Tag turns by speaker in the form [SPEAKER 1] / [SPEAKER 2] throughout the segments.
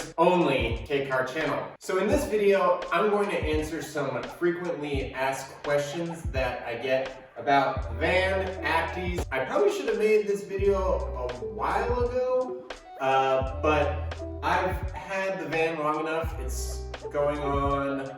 [SPEAKER 1] subscribers only K-Car channel. So in this video, I'm going to answer some frequently asked questions that I get about van Acties. I probably should have made this video a while ago, but I've had the van long enough. It's going on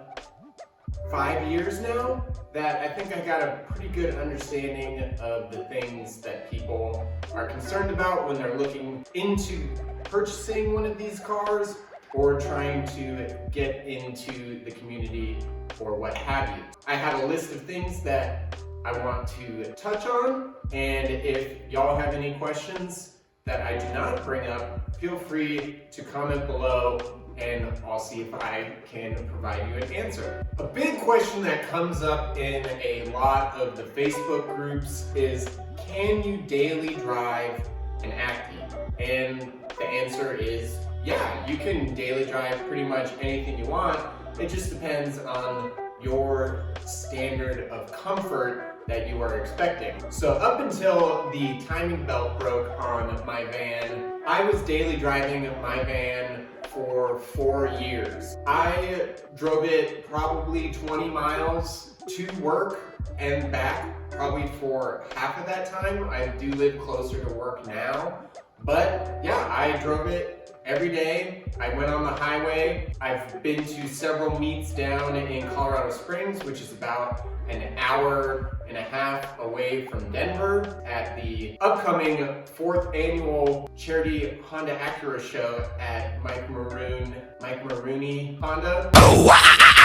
[SPEAKER 1] 5 years now that I think I got a pretty good understanding of the things that people are concerned about when they're looking into purchasing one of these cars or trying to get into the community or what have you. I have a list of things that I want to touch on, and if y'all have any questions that I do not bring up, feel free to comment below and I'll see if I can provide you an answer. A big question that comes up in a lot of the Facebook groups is, can you daily drive an Acty? And the answer is, yeah, you can daily drive pretty much anything you want. It just depends on your standard of comfort that you are expecting. So up until the timing belt broke on my van, I was daily driving my van for 4 years. I drove it probably 20 miles to work and back probably for half of that time. I do live closer to work now, but yeah, I drove it every day. I went on the highway. I've been to several meets down in Colorado Springs, which is about an hour and a half away from Denver, at the upcoming 4th annual charity Honda Acura show at Mike Maroney Honda.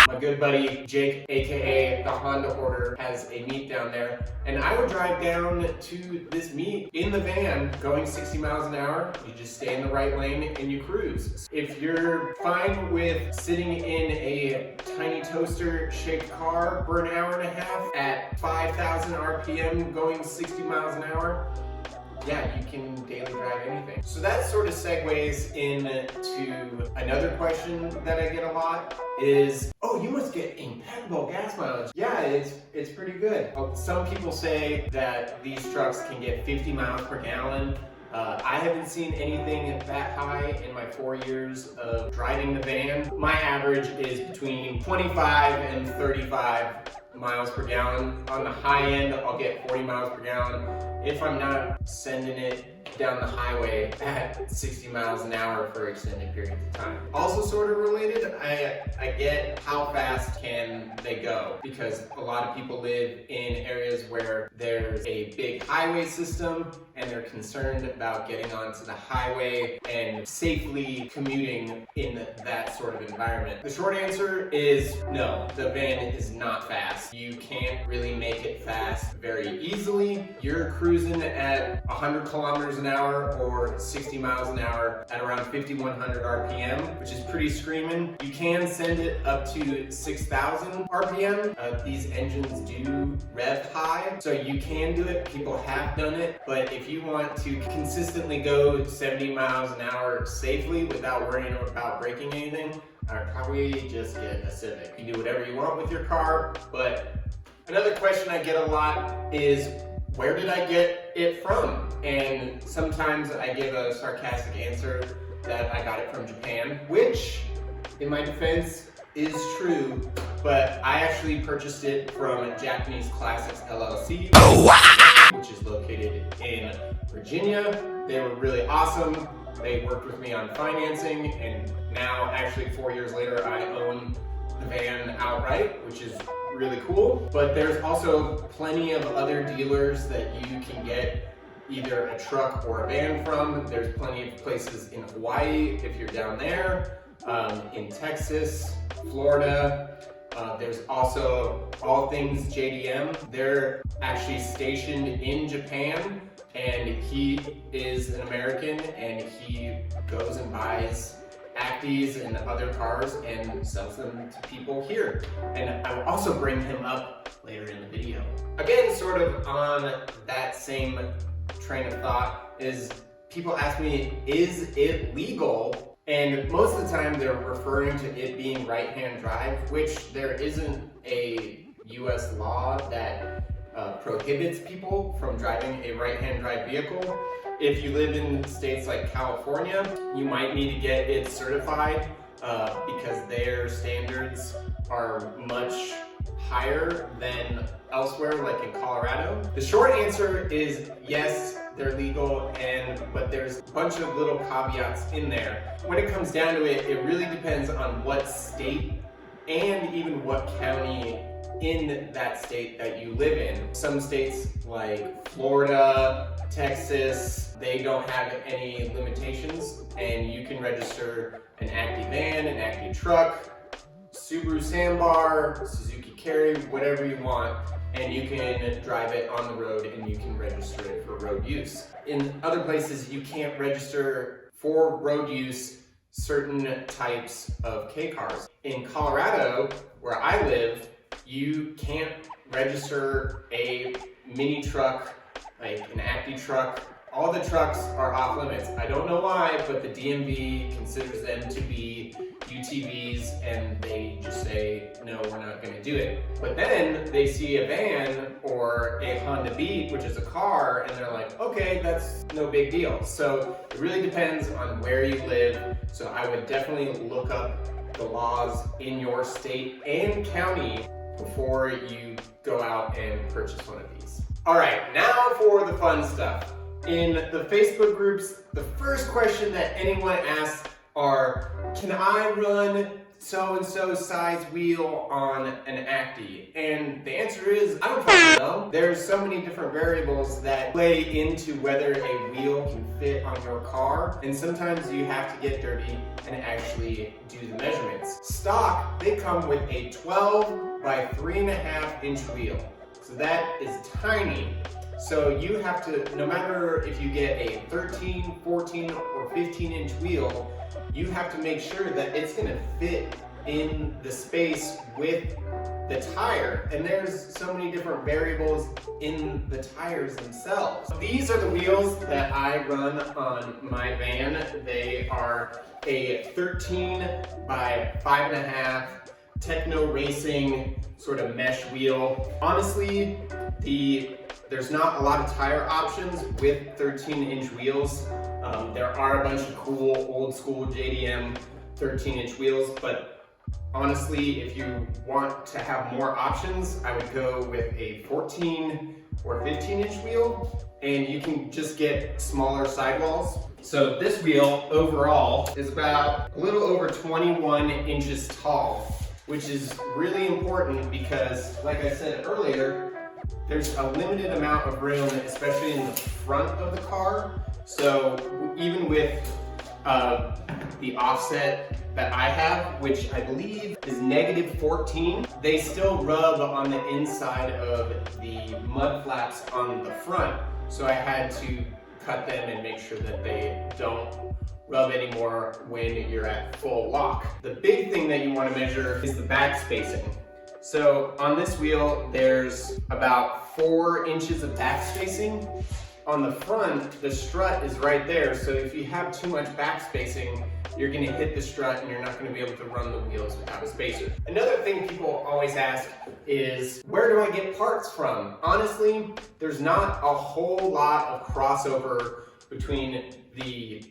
[SPEAKER 1] My good buddy Jake, aka the Honda Hoarder, has a meet down there, and I would drive down to this meet in the van going 60 miles an hour. You just stay in the right lane and you cruise. If you're fine with sitting in a tiny toaster shaped car for an hour and a half at 5,000 RPM going 60 miles an hour, yeah, you can daily drive anything. So that sort of segues into another question that I get a lot is, oh, you must get impeccable gas mileage. Yeah, it's pretty good. Some people say that these trucks can get 50 miles per gallon. I haven't seen anything that high in my 4 years of driving the van. My average is between 25 and 35 miles per gallon. On the high end, I'll get 40 miles per gallon if I'm not sending it down the highway at 60 miles an hour for extended periods of time. Also sort of related, I get how fast can they go, because a lot of people live in areas where there's a big highway system and they're concerned about getting onto the highway and safely commuting in that sort of environment. The short answer is no, the van is not fast. You can't really make it fast very easily. You're cruising at 100 kilometers an hour or 60 miles an hour at around 5,100 RPM, which is pretty screaming. You can send it up to 6,000 RPM. These engines do rev high, so you can do it. People have done it, but if you want to consistently go 70 miles an hour safely without worrying about breaking anything, I'd probably just get a Civic. You can do whatever you want with your car, but another question I get a lot is, where did I get it from? And sometimes I give a sarcastic answer that I got it from Japan, which, in my defense, is true, but I actually purchased it from Japanese Classics LLC, which is located in Virginia. They were really awesome. They worked with me on financing, and now, actually 4 years later, I own the van outright, which is really cool. But there's also plenty of other dealers that you can get either a truck or a van from. There's plenty of places in Hawaii if you're down there, in Texas, Florida. There's also All Things JDM. They're actually stationed in Japan, and he is an American, and he goes and buys Acties and other cars and sells them to people here. And I will also bring him up later in the video. Again, sort of on that same train of thought, is people ask me, is it legal? And most of the time they're referring to it being right-hand drive, which there isn't a US law that prohibits people from driving a right-hand drive vehicle. If you live in states like California, you might need to get it certified because their standards are much higher than elsewhere, like in Colorado. The short answer is yes, they're legal, but there's a bunch of little caveats in there. When it comes down to it, it really depends on what state and even what county in that state that you live in. Some states like Florida, Texas, they don't have any limitations, and you can register an Acty van, an Acty truck, Subaru Sandbar, Suzuki Carry, whatever you want, and you can drive it on the road and you can register it for road use. In other places, you can't register for road use certain types of K cars. In Colorado, where I live, you can't register a mini truck, like an Acty truck. All the trucks are off limits. I don't know why, but the DMV considers them to be UTVs and they just say, no, we're not gonna do it. But then they see a van or a Honda Beat, which is a car, and they're like, okay, that's no big deal. So it really depends on where you live. So I would definitely look up the laws in your state and county before you go out and purchase one of these. All right, now for the fun stuff. In the Facebook groups, the first question that anyone asks are, can I run so-and-so size wheel on an Acty? And the answer is, I don't fucking know. There's so many different variables that play into whether a wheel can fit on your car, and sometimes you have to get dirty and actually do the measurements. Stock, they come with a 12 by 3.5 inch wheel. So that is tiny. So you have to, no matter if you get a 13, 14, or 15 inch wheel, you have to make sure that it's gonna fit in the space with the tire. And there's so many different variables in the tires themselves. These are the wheels that I run on my van. They are a 13 by 5.5 Techno Racing sort of mesh wheel. Honestly, there's not a lot of tire options with 13-inch wheels. There are a bunch of cool old school JDM 13-inch wheels, but honestly, if you want to have more options, I would go with a 14 or 15-inch wheel, and you can just get smaller sidewalls. So this wheel overall is about a little over 21 inches tall, which is really important because, like I said earlier, there's a limited amount of room, especially in the front of the car. So even with the offset that I have, which I believe is -14, they still rub on the inside of the mud flaps on the front. So I had to cut them and make sure that they don't rub anymore when you're at full lock. The big thing that you want to measure is the back spacing. So on this wheel, there's about 4 inches of back spacing. On the front, the strut is right there. So if you have too much back spacing, you're gonna hit the strut and you're not gonna be able to run the wheels without a spacer. Another thing people always ask is, where do I get parts from? Honestly, there's not a whole lot of crossover between the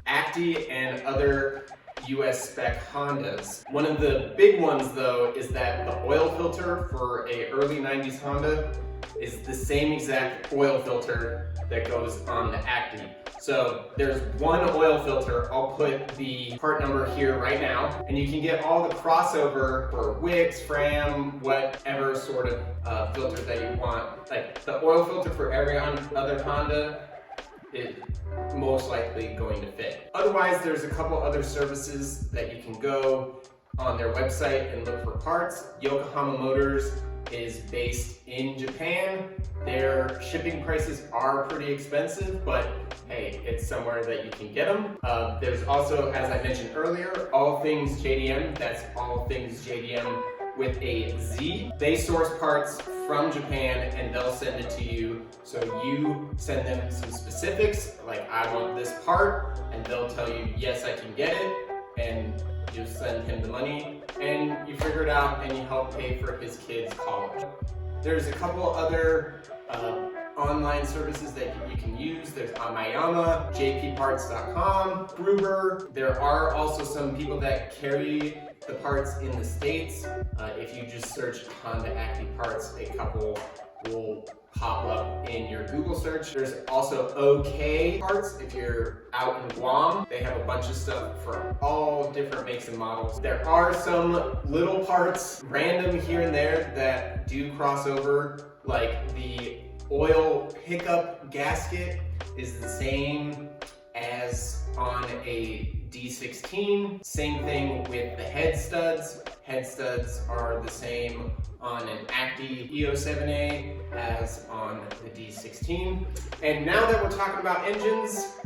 [SPEAKER 1] Acty and other US spec Hondas. One of the big ones though is that the oil filter for a early 90s Honda is the same exact oil filter that goes on the Acty. So there's one oil filter. I'll put the part number here right now, and you can get all the crossover for wicks, Fram, whatever sort of filter that you want. Like the oil filter for every other Honda is most likely going to fit. Otherwise, there's a couple other services that you can go on their website and look for parts. Yokohama Motors is based in Japan. Their shipping prices are pretty expensive, but hey, it's somewhere that you can get them. There's also, as I mentioned earlier, All Things JDM. That's All Things JDM with a Z. They source parts from Japan and they'll send it to you. So you send them some specifics, like I want this part, and they'll tell you, yes, I can get it, and you send him the money, and you figure it out and you help pay for his kids' college. There's a couple other online services that you can use. There's Amayama, jpparts.com, Gruber. There are also some people that carry the parts in the States. If you just search Honda Acty parts, a couple will pop up in your Google search. There's also OK parts if you're out in Guam. They have a bunch of stuff for all different makes and models. There are some little parts, random here and there, that do cross over, like the oil pickup gasket is the same as on a D16. Same thing with the head studs. Head studs are the same on an Acty E07A as on the D16. And now that we're talking about engines,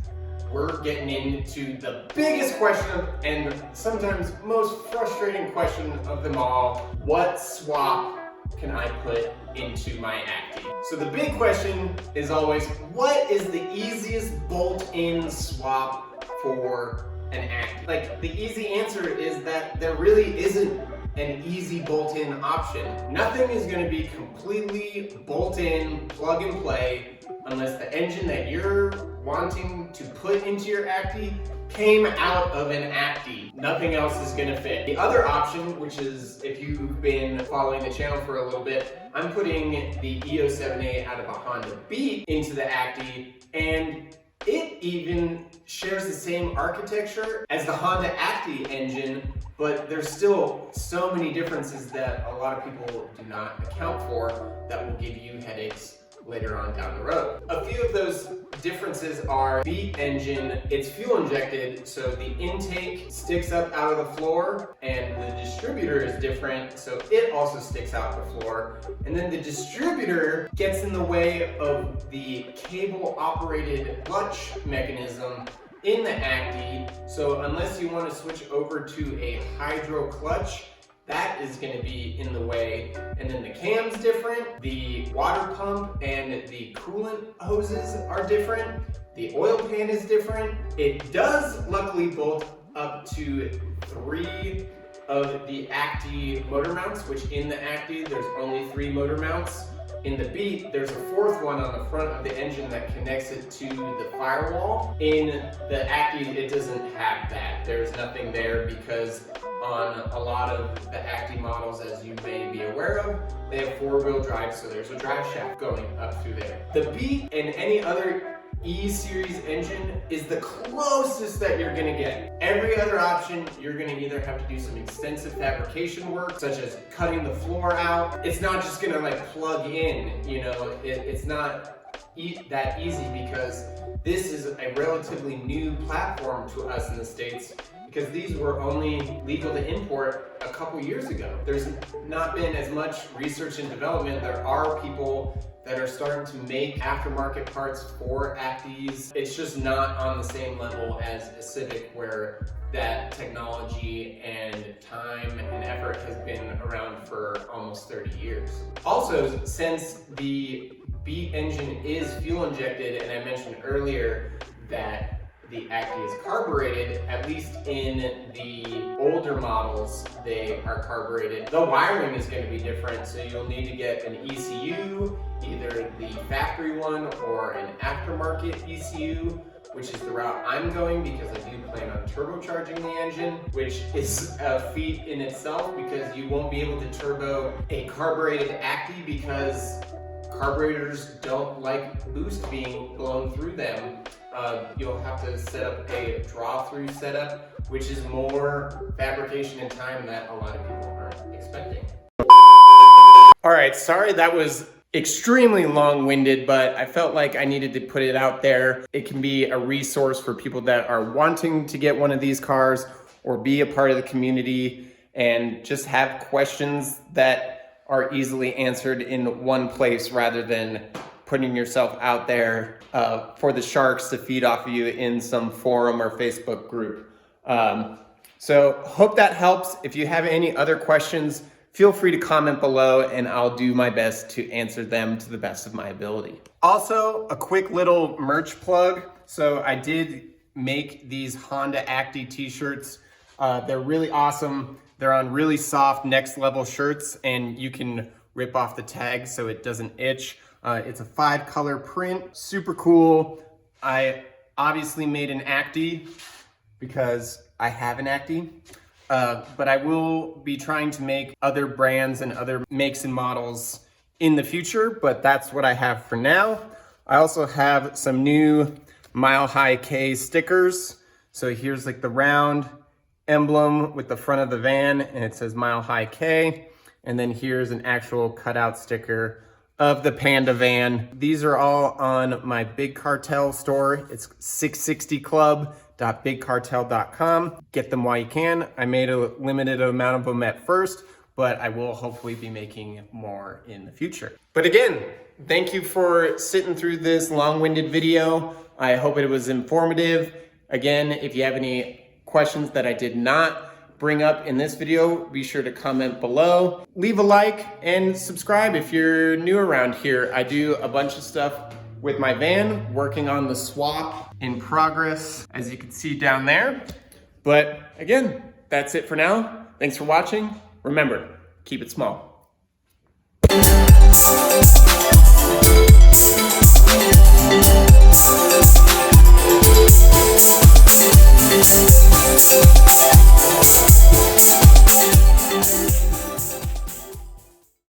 [SPEAKER 1] we're getting into the biggest question and sometimes most frustrating question of them all. What swap can I put into my Acty? So the big question is always, what is the easiest bolt-in swap for an Acty? Like, the easy answer is that there really isn't an easy bolt-in option. Nothing is going to be completely bolt-in, plug and play, unless the engine that you're wanting to put into your Acty came out of an Acty. Nothing else is going to fit. The other option, which is if you've been following the channel for a little bit, I'm putting the E07A out of a Honda Beat into the Acty, and it even shares the same architecture as the Honda Acty engine, but there's still so many differences that a lot of people do not account for that will give you headaches later on down the road. A few of those differences are Beat engine, it's fuel injected, so the intake sticks up out of the floor, and the distributor is different, so it also sticks out the floor. And then the distributor gets in the way of the cable operated clutch mechanism in the Acty, so unless you want to switch over to a hydro clutch, that is going to be in the way. And then the cam's different, the water pump and the coolant hoses are different, the oil pan is different. It does luckily bolt up to 3 of the Acty motor mounts, which in the Acty there's only 3 motor mounts. In the Beat, there's a 4th one on the front of the engine that connects it to the firewall. In the Acty, it doesn't have that. There's nothing there because on a lot of the Acty models, as you may be aware of, they have 4-wheel drive, so there's a drive shaft going up through there. The Beat and any other E-Series engine is the closest that you're gonna get. Every other option, you're gonna either have to do some extensive fabrication work, such as cutting the floor out. It's not just gonna like plug in, you know, it's not that easy because this is a relatively new platform to us in the States, because these were only legal to import a couple years ago. There's not been as much research and development. There are people that are starting to make aftermarket parts for Actys. It's just not on the same level as a Civic, where that technology and time and effort has been around for almost 30 years. Also, since the Beat engine is fuel injected, and I mentioned earlier that the Acty is carbureted, at least in the older models, they are carbureted. The wiring is going to be different, so you'll need to get an ECU, either the factory one or an aftermarket ECU, which is the route I'm going because I do plan on turbocharging the engine, which is a feat in itself because you won't be able to turbo a carbureted Acty because carburetors don't like boost being blown through them. You'll have to set up a draw-through setup, which is more fabrication and time that a lot of people aren't expecting. All right, sorry that was extremely long-winded, but I felt like I needed to put it out there. It can be a resource for people that are wanting to get one of these cars or be a part of the community and just have questions that are easily answered in one place rather than putting yourself out there for the sharks to feed off of you in some forum or Facebook group. So hope that helps. If you have any other questions, feel free to comment below and I'll do my best to answer them to the best of my ability. Also, a quick little merch plug. So I did make these Honda Acty t-shirts. They're really awesome. They're on really soft next level shirts, and you can rip off the tag so it doesn't itch. It's a 5-color print, super cool. I obviously made an Acty because I have an Acty, but I will be trying to make other brands and other makes and models in the future, but that's what I have for now. I also have some new Milehighkei stickers. So here's like the round emblem with the front of the van, and it says Milehighkei. And then here's an actual cutout sticker of the Panda van. These are all on my Big Cartel store. It's 660club.bigcartel.com. Get them while you can. I made a limited amount of them at first, but I will hopefully be making more in the future. But again, thank you for sitting through this long-winded video. I hope it was informative. Again, if you have any questions that I did not bring up in this video, be sure to comment below. Leave a like and subscribe if you're new around here. I do a bunch of stuff with my van, working on the swap in progress, as you can see down there. But again, that's it for now. Thanks for watching. Remember, keep it small.